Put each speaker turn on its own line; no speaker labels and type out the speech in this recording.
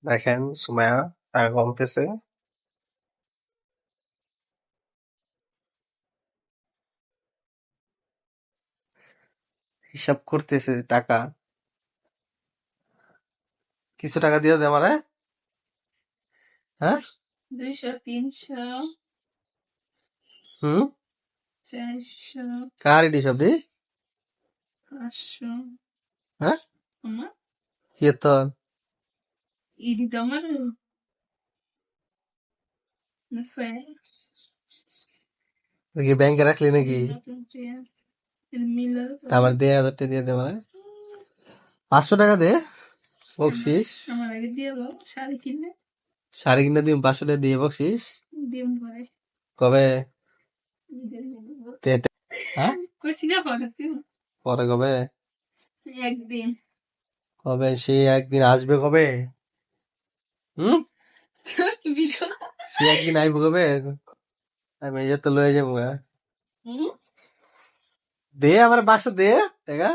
দেখেন সুমাইয়া টাকা কমতেছে। হিসাব করতেছে টাকা। কিছু টাকা দিয়ে দে আমারে। হ্যাঁ
200, 300,
হুম
400,
কার এটি সব রে?
500.
হ্যাঁ
আমার
কি তোর
ইডি তো আমার না
কি ব্যাংকে রাখলি নাকি?
নতুন চেয়ার মিলার
আমার 1,000 টাকা দিয়ে দে আমারে। 500 টাকা দে বকশিস।
আমার আগে দিয়ে দাও শাড়ি কিনলে
শাড়ি কিনে দিম, 500 টাকা দিয়ে বকশিস।
দিন পরে
কবে?
ঈদের দিন দেবো।
হ্যাঁ
কইছি না পরে দিন
পরে কবে?
একদিন
কবে সে একদিন আসবে কবে? হুম
ভিডিও
সে একদিন আইব কবে? আমি এই যে তো লয়ে যাবো।
হুম
দে আমার 500 দে টাকা।